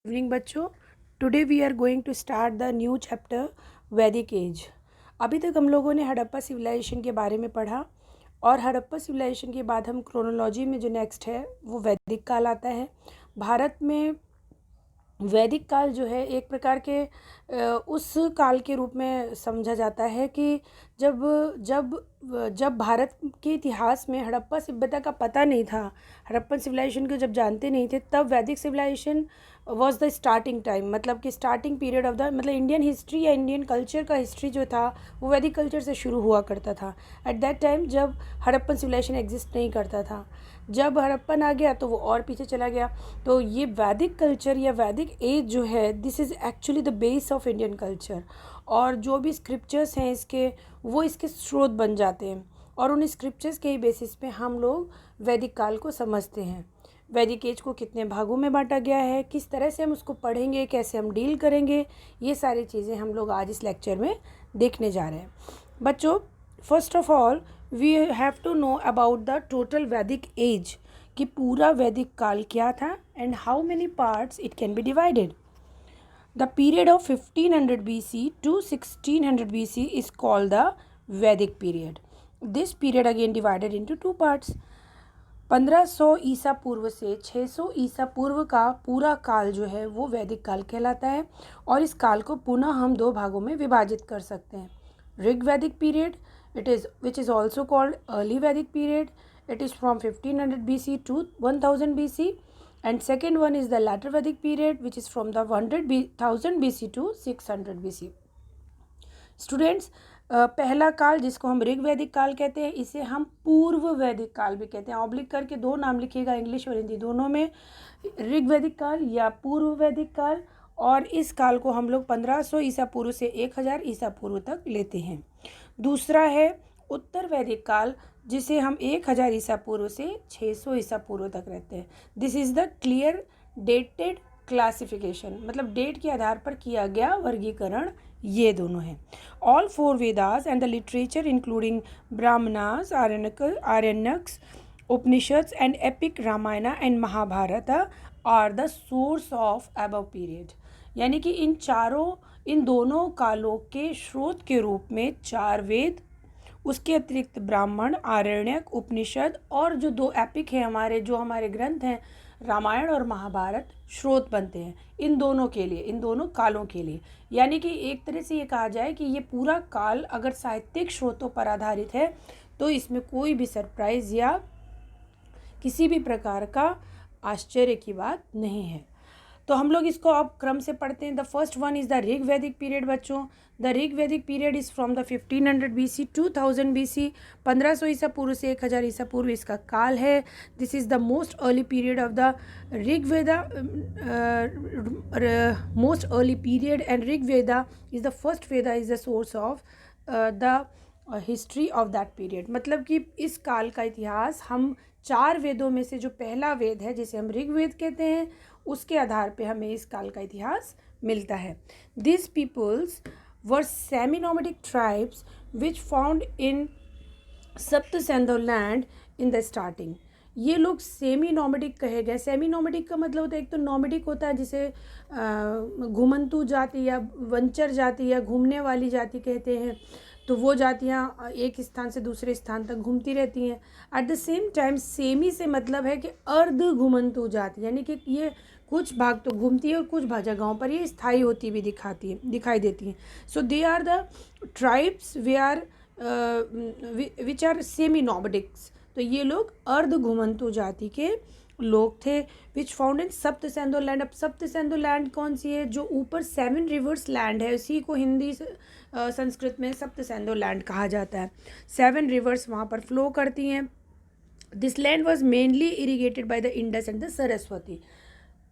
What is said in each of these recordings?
Evening बच्चों, today we are going to start the new chapter Vedic age. अभी तक हम लोगों ने हड़प्पा सिविलाइजेशन के बारे में पढ़ा और हड़प्पा सिविलाइजेशन के बाद हम क्रोनोलॉजी में जो नेक्स्ट है वो वैदिक काल आता है। भारत में वैदिक काल जो है एक प्रकार के उस काल के रूप में समझा जाता है कि जब जब जब भारत के इतिहास में हड़प्पा सभ्यता का पता नहीं था, हड़प्पन सिविलाइजेशन को जब जानते नहीं थे, तब Vedic civilization was the starting time, मतलब कि स्टार्टिंग पीरियड ऑफ द, मतलब इंडियन हिस्ट्री या इंडियन कल्चर का हिस्ट्री जो था वो वैदिक कल्चर से शुरू हुआ करता था। एट दैट टाइम जब हड़प्पन सिविलाइजेशन एग्जिस्ट नहीं करता था, जब हड़प्पन आ गया तो वो और पीछे चला गया। तो ये वैदिक कल्चर या वैदिक एज जो है, this is actually the base of Indian culture. और जो भी स्क्रिप्चर्स हैं इसके, वो इसके स्रोत बन जाते हैं और उन स्क्रिप्चर्स के ही बेसिस पे हम लोग वैदिक काल को समझते हैं। वैदिक एज को कितने भागों में बांटा गया है, किस तरह से हम उसको पढ़ेंगे, कैसे हम डील करेंगे, ये सारी चीज़ें हम लोग आज इस लेक्चर में देखने जा रहे हैं। बच्चों, first of all we have to know about the total Vedic age, कि पूरा वैदिक काल क्या था and how many parts it can be divided. The period of 1500 BC to 1600 BC is called the Vedic period. This period again divided into two parts. 1500 ईसा पूर्व से 600 ईसा पूर्व का पूरा काल जो है वो वैदिक काल कहलाता है और इस काल को पुनः हम दो भागों में विभाजित कर सकते हैं। ऋग वैदिक period, it is which is also called early वैदिक period, it is from 1500 BC to 1000 BC, and second one is the latter Vedic period, which is from the 1000 BC to 600 BC. Students, पहला काल जिसको हम ऋग वैदिक काल कहते हैं, इसे हम पूर्व वैदिक काल भी कहते हैं। ऑब्लिक करके दो नाम लिखिएगा, इंग्लिश और हिंदी दोनों में, ऋग वैदिक काल या पूर्व वैदिक काल। और इस काल को हम लोग 1500 ईसा पूर्व से 1000 ईसा पूर्व तक लेते हैं। दूसरा है उत्तर वैदिक काल, जिसे हम 1000 ईसा पूर्व से 600 ईसा पूर्व तक रहते हैं। This is the clear dated classification, मतलब डेट के आधार पर किया गया वर्गीकरण ये दोनों हैं। All four Vedas and the literature including Brahmanas, Aranyakas, Upanishads and epic Ramayana and Mahabharata are the source of above period. यानी कि इन दोनों कालों के स्रोत के रूप में चार वेद, उसके अतिरिक्त ब्राह्मण, आरण्यक, उपनिषद और जो दो एपिक हैं हमारे, जो हमारे ग्रंथ हैं रामायण और महाभारत, स्रोत बनते हैं इन दोनों के लिए, इन दोनों कालों के लिए। यानी कि एक तरह से ये कहा जाए कि ये पूरा काल अगर साहित्यिक स्रोतों पर आधारित है तो इसमें कोई भी सरप्राइज या किसी भी प्रकार का आश्चर्य की बात नहीं है। तो हम लोग इसको अब क्रम से पढ़ते हैं। The first one is the Rig वैदिक पीरियड। बच्चों, द ऋग वैदिक period is from the 1500 BC 2000 BC, 1500 ईसा पूर्व से 1000 ईसा पूर्व इसका काल है। This is the most early period of the Rig Veda, most early period, and Rig Veda is the first Veda, is the source of the history of that period. मतलब कि इस काल का इतिहास हम चार वेदों में से जो पहला वेद है, जिसे हम ऋग्वेद कहते हैं, उसके आधार पे हमें इस काल का इतिहास मिलता है। This people were semi nomadic tribes which found in Sapta Sindhu land in the starting. ये लोग सेमी नोमैडिक कहे गए। सेमी नोमैडिक का मतलब होता है, एक तो नोमैडिक होता है जिसे घुमंतु जाति या वंचर जाति या घूमने वाली जाति कहते हैं, तो वो जातियाँ एक स्थान से दूसरे स्थान तक घूमती रहती हैं। At the same time semi से मतलब है कि अर्ध घुमंतु जाति, यानी कि ये कुछ भाग तो घूमती है और कुछ जगहों पर ये स्थायी होती भी दिखाई देती हैं। So they are the tribes वे are which are semi nomadics. तो ये लोग अर्ध घुमंतु जाति के लोग थे। विच found in Sapta Sindhu land. अब सप्त सिंधु लैंड कौन सी है? जो ऊपर 7 रिवर्स लैंड है, इसी को हिंदी संस्कृत में सप्त सिंधु लैंड कहा जाता है। 7 रिवर्स वहाँ पर फ्लो करती हैं। This land was mainly irrigated by the Indus and the Saraswati.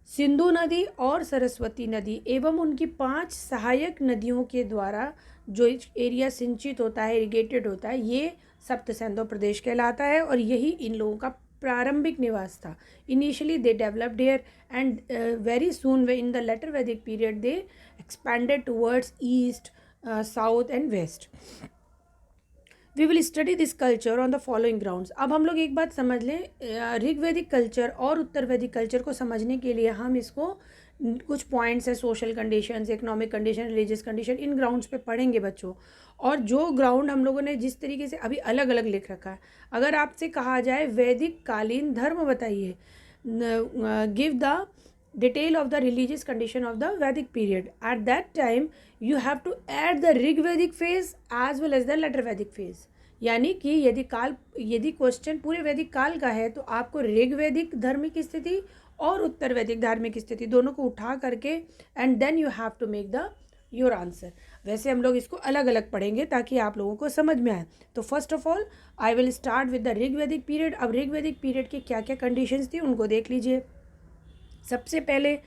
Sindhu नदी और सरस्वती नदी एवं उनकी 5 सहायक नदियों के द्वारा जो एरिया सिंचित होता है, इरिगेटेड होता है, ये सप्त सिंधु प्रदेश कहलाता है और यही इन लोगों का प्रारंभिक निवास था। Initially they developed here and very soon in the later Vedic period they expanded towards east, south and west. We will study this culture on the following grounds. अब हम लोग एक बात समझ लें, ऋग्वैदिक कल्चर और उत्तर वैदिक कल्चर को समझने के लिए हम इसको कुछ पॉइंट्स है, social conditions, economic condition, religious condition, इन ग्राउंड्स पे पढ़ेंगे बच्चों। और जो ग्राउंड हम लोगों ने जिस तरीके से अभी अलग अलग लिख रखा है, अगर आपसे कहा जाए वैदिक कालीन धर्म बताइए, give the detail of the religious condition of the Vedic period, at that time you have to add the Rigvedic phase as well as the later Vedic phase. यानी कि यदि क्वेश्चन पूरे वैदिक काल का है तो आपको ऋग्वैदिक धार्मिक स्थिति और उत्तर वैदिक धार्मिक स्थिति दोनों को उठा करके and then you have to make the your answer. वैसे हम लोग इसको अलग अलग पढ़ेंगे ताकि आप लोगों को समझ में आए। तो first of all I will start with the Rigvedic period. अब ऋग्वैदिक पीरियड की क्या क्या कंडीशंस थी उनको देख लीजिए। सबसे पहले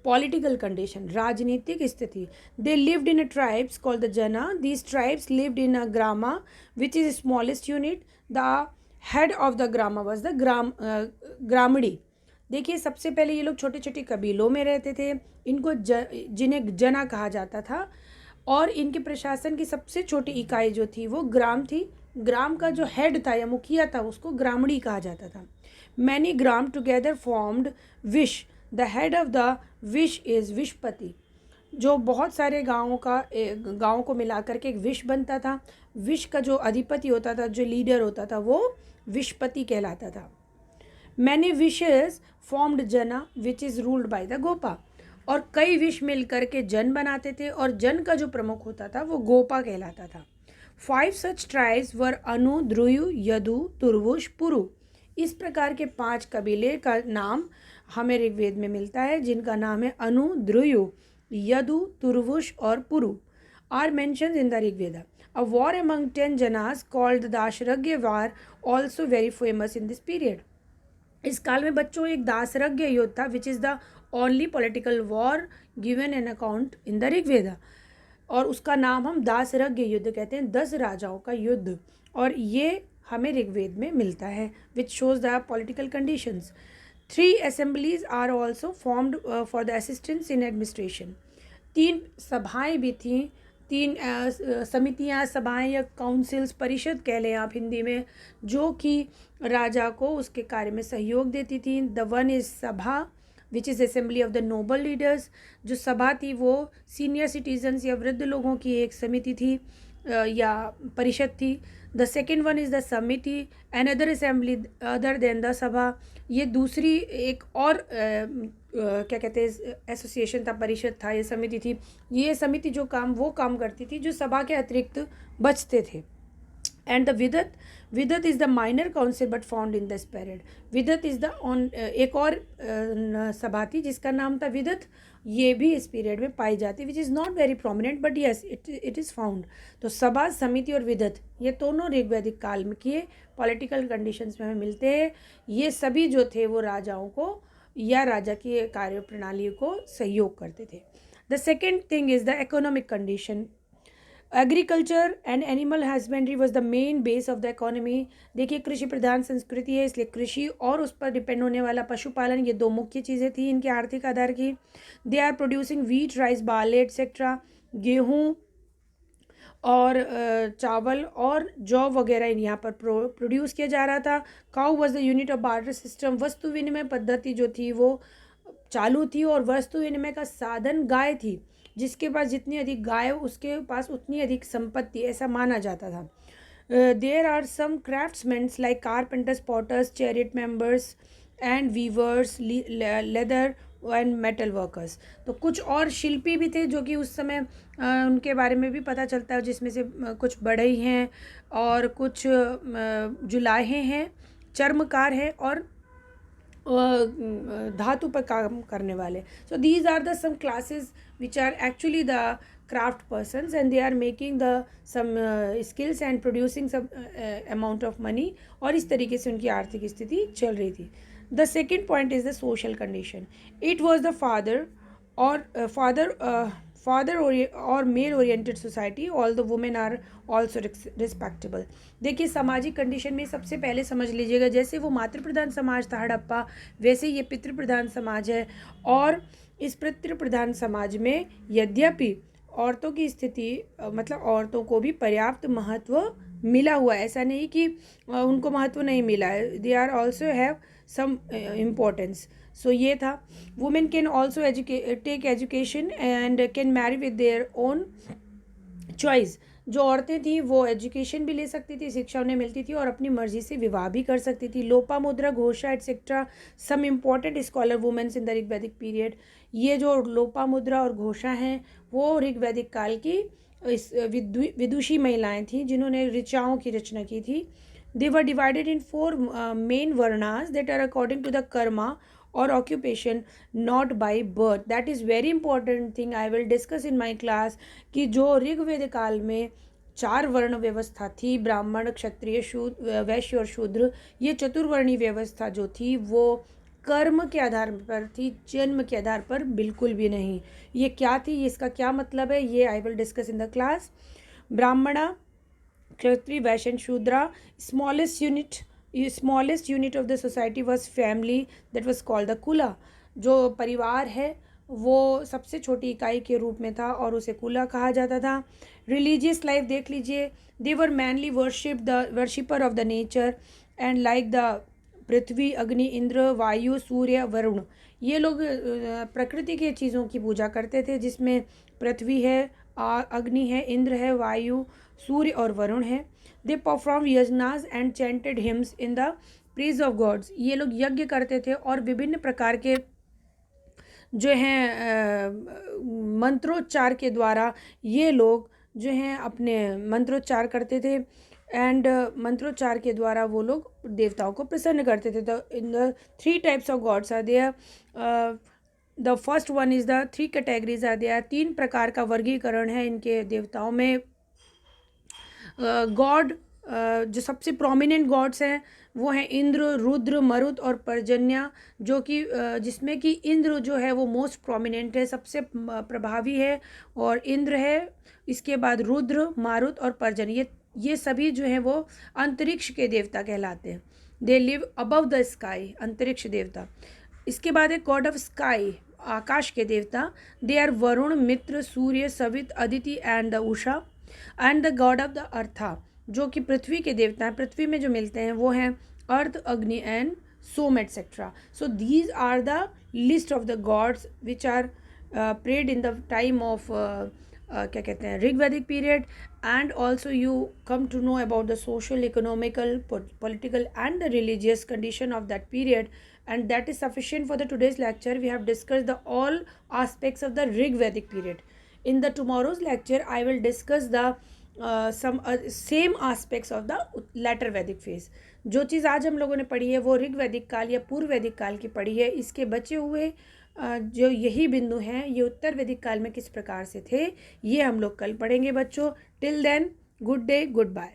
पॉलिटिकल कंडीशन, राजनीतिक स्थिति। They lived in a tribes called the jana. These tribes lived in a grama which is smallest unit. The head of the grama was the gramani. देखिए सबसे पहले ये लोग छोटे छोटे कबीलों में रहते थे, इनको जिन्हें जना कहा जाता था, और इनके प्रशासन की सबसे छोटी इकाई जो थी वो ग्राम थी। ग्राम का जो हेड था या मुखिया था उसको ग्रामड़ी कहा जाता था। Many gram together formed vish. The head of the vish is vishpati. जो बहुत सारे गाँवों को मिलाकर के एक विश बनता था। विश का जो अधिपति होता था, जो लीडर होता था, वो विशपति कहलाता था। मैनी विशेज फॉर्म्ड जना which is ruled by the Gopa. और कई विश मिल करके जन बनाते थे और जन का जो प्रमुख होता था वो गोपा कहलाता था। 5 सच ट्राइब्स वर अनु, ध्रुयु, यदु, तुर्वुश, पुरु। इस प्रकार के 5 कबीले का नाम हमें ऋग्वेद में मिलता है, जिनका नाम है अनु, ध्रुयु, यदु, तुर्वुश और Puru are mentioned in the Rigveda. A war among 10 janas called the Dasharajna war also very famous in this period. इस काल में बच्चों एक दासरज्ञ युद्ध था which is the only political war given an account in the Rigveda, और उसका नाम हम दासरज्ञ युद्ध कहते हैं, 10 राजाओं का युद्ध, और ये हमें ऋग्वेद में मिलता है which shows the political conditions. 3 assemblies are also formed for the assistance in administration. 3 सभाएँ भी थीं, 3 समितियाँ, सभाएँ या काउंसिल्स, परिषद कह लें आप हिंदी में, जो कि राजा को उसके कार्य में सहयोग देती थी। The one is sabha which is assembly of the noble leaders. जो सभा थी वो सीनियर सिटीजन्स या वृद्ध लोगों की एक समिति थी या परिषद थी। The second one is the samiti, another assembly other than the sabha. ये दूसरी एक और क्या कहते हैं एसोसिएशन था, परिषद था, ये समिति थी। ये समिति जो वो काम करती थी जो सभा के अतिरिक्त बचते थे। And the vidatha is the minor council but found in this period. Vidatha is the एक और सभा थी जिसका नाम था विदत, ये भी इस पीरियड में पाई जाती, which is not very prominent but yes it is found. तो सभा, समिति और विदत ये दोनों ऋग्वैदिक काल में किए पॉलिटिकल कंडीशंस में हमें मिलते हैं। ये सभी जो थे वो राजाओं को या राजा की कार्य प्रणाली को सहयोग करते थे। The second thing is the economic condition. Agriculture and animal husbandry was the main base of the economy. देखिए कृषि प्रधान संस्कृति है, इसलिए कृषि और उस पर डिपेंड होने वाला पशुपालन, ये 2 मुख्य चीज़ें थी इनके आर्थिक आधार की। They are producing wheat, rice, barley etcetera. गेहूँ और चावल और जौ वगैरह यहाँ पर प्रोड्यूस किया जा रहा था। Cow was the unit of barter system. वस्तु विनिमय पद्धति जो थी वो चालू थी और वस्तु विनिमय का साधन गाय थी। जिसके पास जितनी अधिक गाय उसके पास उतनी अधिक संपत्ति, ऐसा माना जाता था। There are some craftsmans like carpenters, potters, chariot members and weavers, leather and metal workers. तो कुछ और शिल्पी भी थे जो कि उस समय उनके बारे में भी पता चलता है, जिसमें से कुछ बढ़ई हैं और कुछ जुलाहे हैं, चर्मकार हैं और धातु पर काम करने वाले। So these are the some classes which are actually the craft persons and they are making the some skills and producing some amount of money, और इस तरीके से उनकी आर्थिक स्थिति चल रही थी। The second point is the social condition. It was the father or male oriented society, all the women are also respectable। देखिए सामाजिक कंडीशन में सबसे पहले समझ लीजिएगा, जैसे वो मातृ प्रधान समाज था हड़प्पा, वैसे ये पितृ प्रधान समाज है। और इस पितृ प्रधान समाज में यद्यपि औरतों की स्थिति मतलब औरतों को भी पर्याप्त महत्व मिला हुआ है, ऐसा नहीं कि उनको महत्व नहीं मिला है। They are also have some importance. So ये था। Women can also take education and can marry with their own choice. जो औरतें थी वो एजुकेशन भी ले सकती थी, शिक्षा उन्हें मिलती थी और अपनी मर्जी से विवाह भी कर सकती थी। Lopamudra, Ghosha etcetera some important scholar womens in the Rigvedic period. ये जो लोपामुद्रा और घोषा हैं वो ऋग्वैदिक काल की इस विदुषी महिलाएं थीं जिन्होंने ऋचाओं की रचना की थी। They were divided in 4 main varnas that are according to the karma or occupation, not by birth. That is very important thing I will discuss in my class कि जो ऋग्वेद काल में 4 वर्ण व्यवस्था थी, ब्राह्मण, क्षत्रिय, शूद्र, वैश्य और शूद्र, ये चतुर्वर्णी व्यवस्था जो थी वो कर्म के आधार पर थी, जन्म के आधार पर बिल्कुल भी नहीं। ये क्या थी, इसका क्या मतलब है, ये I will discuss in the class. Brahmana, Kshatriya, Vaishya, Shudra, smallest unit of the society was family that was called the kula. जो परिवार है वो सबसे छोटी इकाई के रूप में था और उसे कुला कहा जाता था। रिलीजियस लाइफ देख लीजिए, they were mainly worshipper of the nature and like the Prithvi, Agni, Indra, वायु, सूर्य, वरुण। ये लोग प्रकृति के चीज़ों की पूजा करते थे जिसमें पृथ्वी है, अग्नि है, इंद्र है, वायु, सूर्य और वरुण है। They perform yajnas and chanted hymns in the praise of gods. ये लोग यज्ञ करते थे और विभिन्न प्रकार के जो हैं मंत्रोच्चार के द्वारा ये लोग जो हैं अपने मंत्रोच्चार करते थे एंड मंत्रोच्चार के द्वारा वो लोग देवताओं को प्रसन्न करते थे। तो in the 3 types of gods are there. The first one is the 3 categories are there. 3 प्रकार का वर्गीकरण है इनके देवताओं में। गॉड जो सबसे प्रोमिनेंट गॉड्स हैं वो हैं इंद्र, रुद्र, मरुत और पर्जन्या, जो कि जिसमें कि इंद्र जो है वो मोस्ट प्रोमिनेंट है, सबसे प्रभावी है, और इंद्र है, इसके बाद रुद्र, मारुत और पर्जन्य, ये सभी जो हैं वो अंतरिक्ष के देवता कहलाते हैं। They live above the sky, अंतरिक्ष देवता। इसके बाद है गॉड ऑफ स्काई, आकाश के देवता। They are Varuna, Mitra, Surya, Savita, Aditi and the Usha. And the god of the earth, जो कि पृथ्वी के देवता हैं, पृथ्वी में जो मिलते हैं वो हैं earth, Agni and Soma etcetera. So these are the list of the gods which are prayed in the time of क्या कहते हैं Rigvedic period. And also you come to know about the social, economical, political and the religious condition of that period, and that is sufficient for the today's lecture. We have discussed the all aspects of the Rigvedic period. In the tomorrow's lecture I will discuss the some same aspects of the latter Vedic phase. जो चीज़ आज हम लोगों ने पढ़ी है वो ऋग्वैदिक काल या पूर्व वैदिक काल की पढ़ी है। इसके बचे हुए जो यही बिंदु हैं ये उत्तर वैदिक काल में किस प्रकार से थे ये हम लोग कल पढ़ेंगे बच्चों। Till then, good day, good bye.